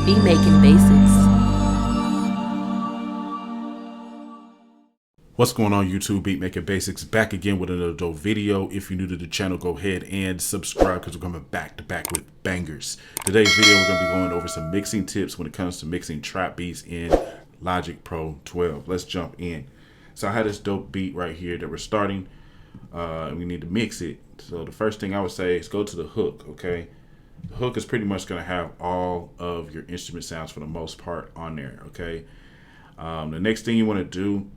Beat Making Basics. What's going on YouTube? Beat Making Basics back again with another dope video. If you're new to the channel, go ahead and subscribe because we're coming back to back with bangers. Today's video, we're going to be going over some mixing tips when it comes to mixing trap beats in Logic Pro 12. Let's jump in. So I had this dope beat right here that we're starting. And we need to mix it. So the first thing I would say is go to the hook, okay? The hook is pretty much going to have all of your instrument sounds for the most part on there, okay? The next thing you want to do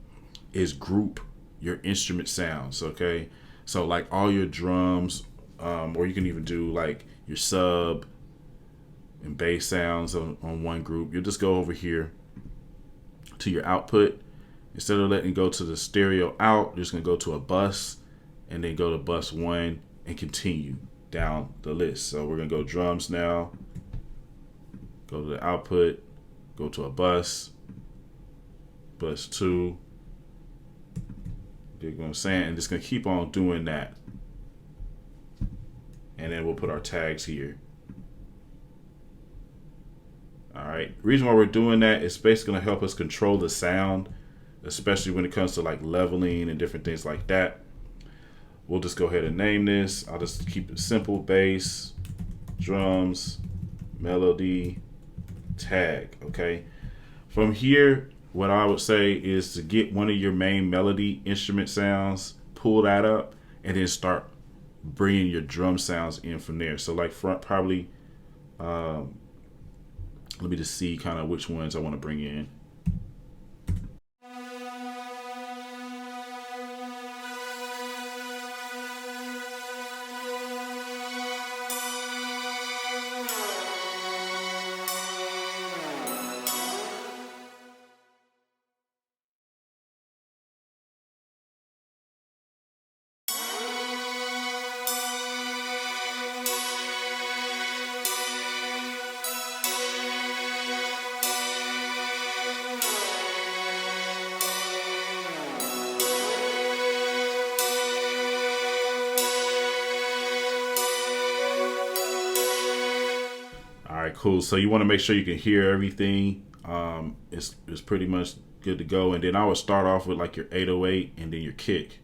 is group your instrument sounds, okay? So like all your drums, or you can even do like your sub and bass sounds on one group. You'll just go over here to your output. Instead of letting it go to the stereo out, you're just gonna go to a bus and then go to bus 1 and continue down the list. So we're gonna go drums now, go to the output, go to a bus 2, you know what I'm saying? And just gonna keep on doing that. And then we'll put our tags here. All right. The reason why we're doing that is basically gonna help us control the sound, especially when it comes to like leveling and different things like that. We'll just go ahead and name this. I'll just keep it simple: bass, drums, melody, tag. Okay. From here, what I would say is to get one of your main melody instrument sounds, pull that up, and then start bringing your drum sounds in from there. So like front, probably, let me just see kind of which ones I want to bring in. All right, cool. So you want to make sure you can hear everything. It's pretty much good to go. And then I would start off with like your 808 and then your kick.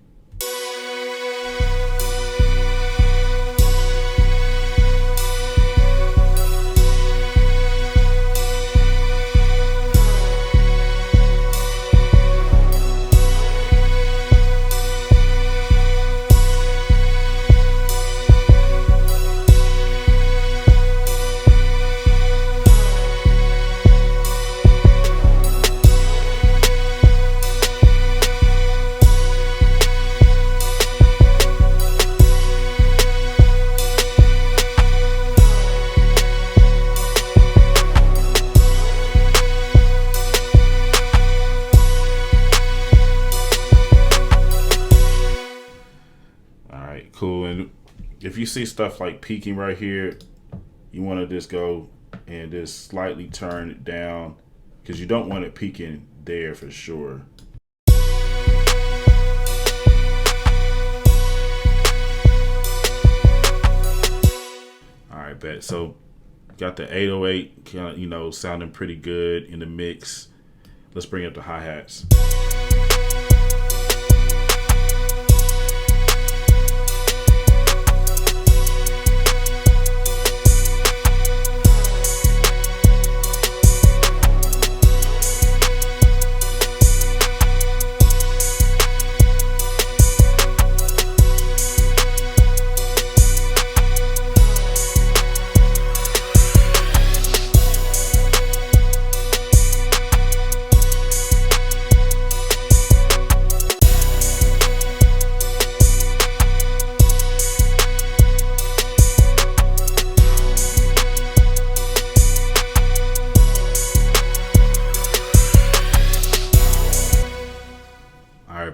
Cool. And if you see stuff like peaking right here, you want to just go and just slightly turn it down because you don't want it peaking there for sure. All right, bet. So got the 808 kind of, you know, sounding pretty good in the mix. Let's bring up the hi-hats.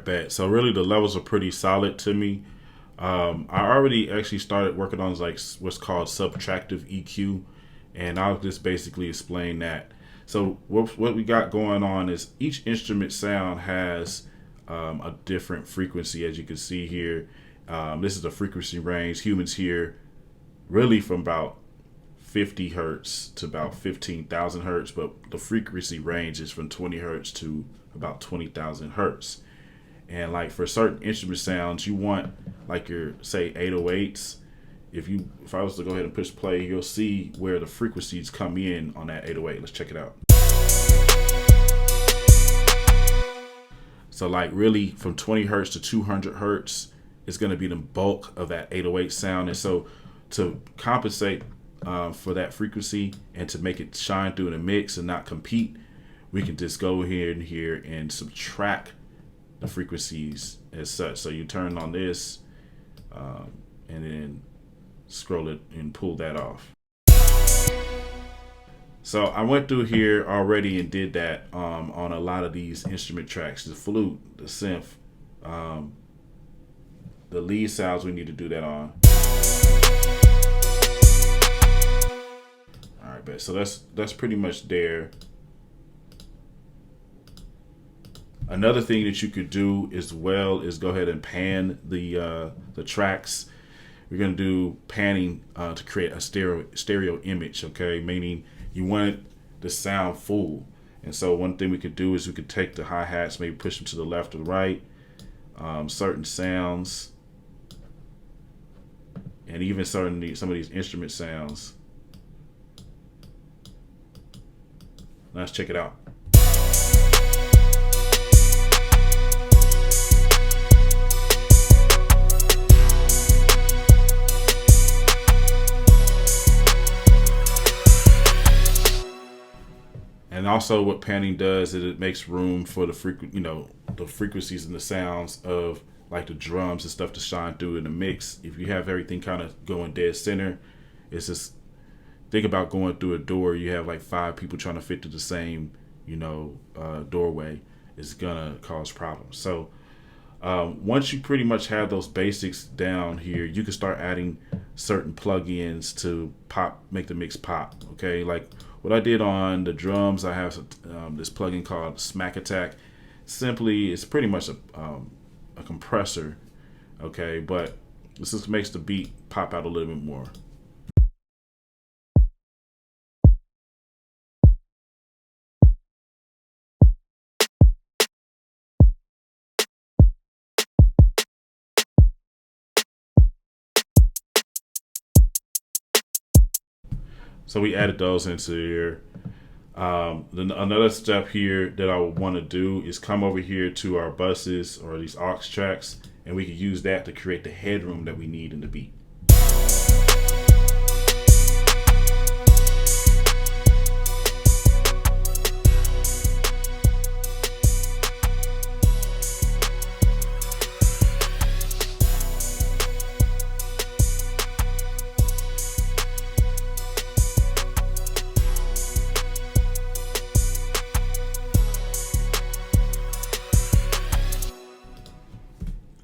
Bet. So really the levels are pretty solid to me. I already actually started working on like what's called subtractive EQ, and I'll just basically explain that. So what we got going on is each instrument sound has a different frequency, as you can see here. This is a frequency range. Humans hear really from about 50 hertz to about 15,000 hertz, but the frequency range is from 20 hertz to about 20,000 hertz. And like for certain instrument sounds, you want like your say 808s. If I was to go ahead and push play, you'll see where the frequencies come in on that 808. Let's check it out. So like really from 20 hertz to 200 hertz is going to be the bulk of that 808 sound. And so to compensate for that frequency and to make it shine through in a mix and not compete, we can just go here and subtract the frequencies as such. So you turn on this and then scroll it and pull that off. So I went through here already and did that on a lot of these instrument tracks, the flute, the synth, the lead sounds we need to do that on. All right, but so that's pretty much there. Another thing that you could do as well is go ahead and pan the tracks. We're gonna do panning to create a stereo image, okay? Meaning you want the sound full. And so one thing we could do is we could take the hi-hats, maybe push them to the left or the right, certain sounds, and even some of these instrument sounds. Let's check it out. And also what panning does is it makes room for the frequencies and the sounds of like the drums and stuff to shine through in the mix. If you have everything kind of going dead center, it's just, think about going through a door. You have like 5 people trying to fit through the same, doorway. It's gonna cause problems. So once you pretty much have those basics down here, you can start adding certain plugins to make the mix pop. Okay, like what I did on the drums, I have this plugin called Smack Attack. Simply, it's pretty much a compressor, okay, but this just makes the beat pop out a little bit more. So we added those into here. Then another step here that I would want to do is come over here to our buses or these aux tracks, and we can use that to create the headroom that we need in the beat.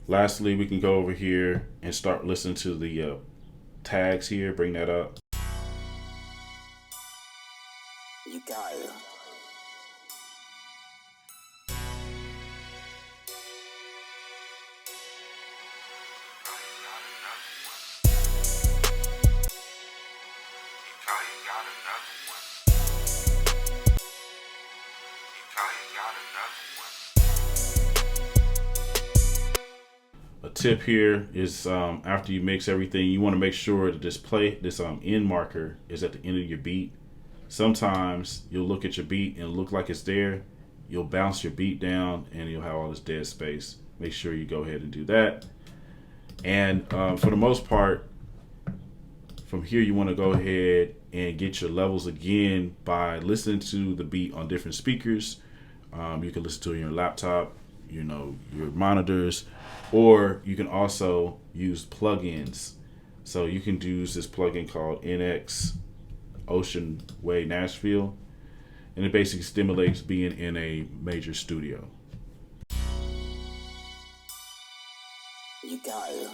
Lastly, we can go over here and start listening to the tags here. Bring that up. You got it. A tip here is after you mix everything, you want to make sure that this end marker is at the end of your beat. Sometimes you'll look at your beat and look like it's there. You'll bounce your beat down and you'll have all this dead space. Make sure you go ahead and do that. And for the most part, from here you want to go ahead and get your levels again by listening to the beat on different speakers. You can listen to it on your laptop, your monitors, or you can also use plugins. So you can use this plugin called NX Ocean Way Nashville, and it basically stimulates being in a major studio. You got it.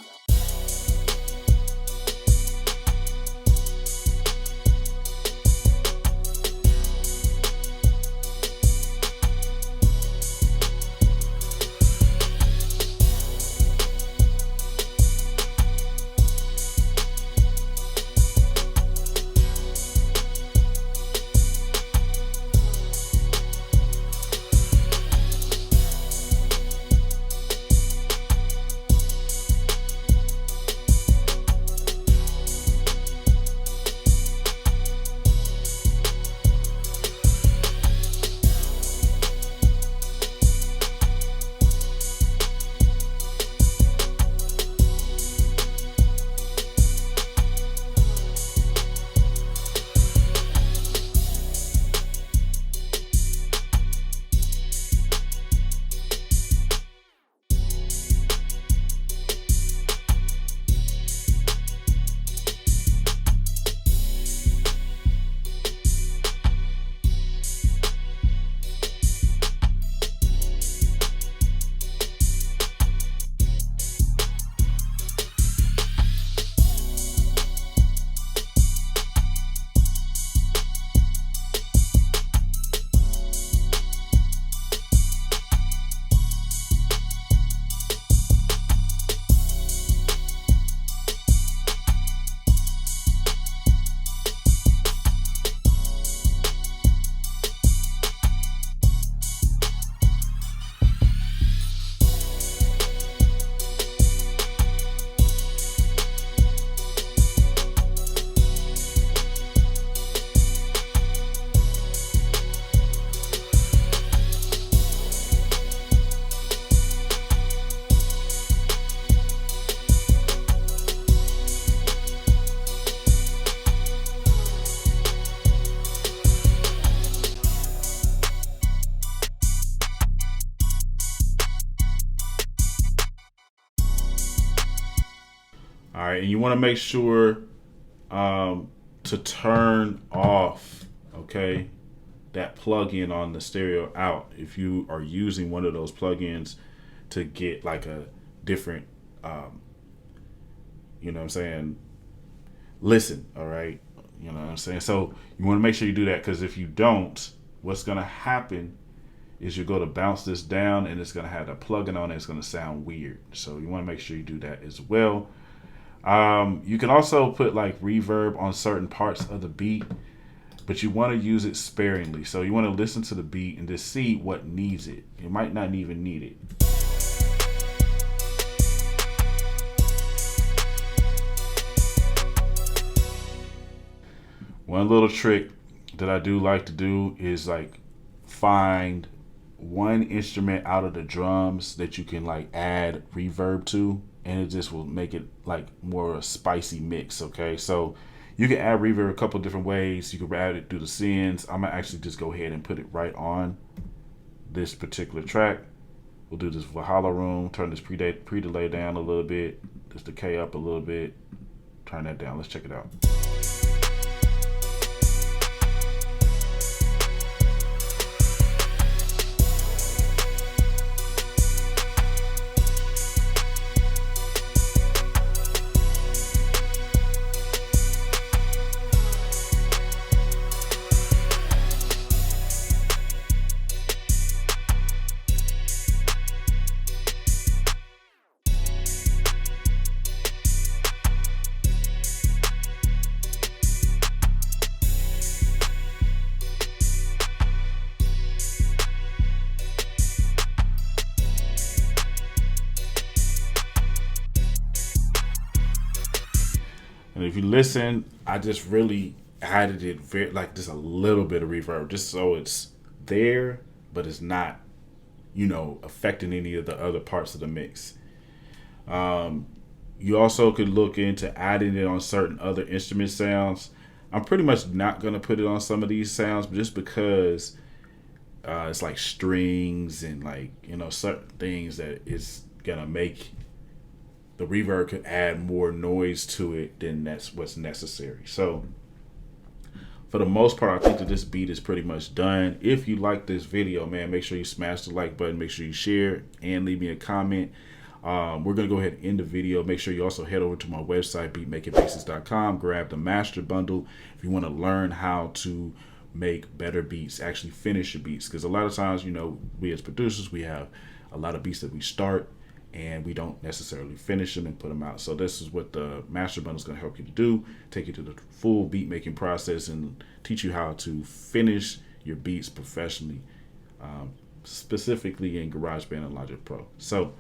right, and you want to make sure to turn off, okay, that plug-in on the stereo out if you are using one of those plugins to get like a different you know what I'm saying, listen. All right, you know what I'm saying. So you want to make sure you do that, because if you don't, what's going to happen is you're going to bounce this down and it's going to have a plug-in on it. It's going to sound weird. So you want to make sure you do that as well. You can also put like reverb on certain parts of the beat, but you want to use it sparingly. So you want to listen to the beat and just see what needs it. It might not even need it. One little trick that I do like to do is like find one instrument out of the drums that you can like add reverb to, and it just will make it like more a spicy mix. Okay, so you can add reverb a couple different ways. You can add it through the sends. I'm gonna actually just go ahead and put it right on this particular track. We'll do this Valhalla Room. Turn this pre-delay down a little bit. This decay up a little bit. Turn that down. Let's check it out. And if you listen, I just really added it very, like just a little bit of reverb, just so it's there, but it's not, you know, affecting any of the other parts of the mix. You also could look into adding it on certain other instrument sounds. I'm pretty much not going to put it on some of these sounds, but just because it's like strings and like, you know, certain things that it's going to make the reverb could add more noise to it than that's what's necessary. So for the most part, I think that this beat is pretty much done. If you like this video, man, make sure you smash the like button, make sure you share, and leave me a comment. We're going to go ahead and end the video. Make sure you also head over to my website, beatmakingbasics.com. Grab the master bundle if you want to learn how to make better beats, actually finish your beats. Because a lot of times, you know, we as producers, we have a lot of beats that we start and we don't necessarily finish them and put them out. So this is what the master bundle is going to help you to do: take you to the full beat making process and teach you how to finish your beats professionally, specifically in GarageBand and Logic Pro. So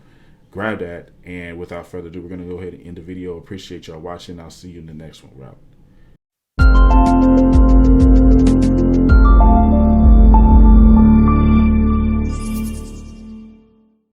grab that, and without further ado, we're going to go ahead and end the video. Appreciate y'all watching. I'll see you in the next one. We're out.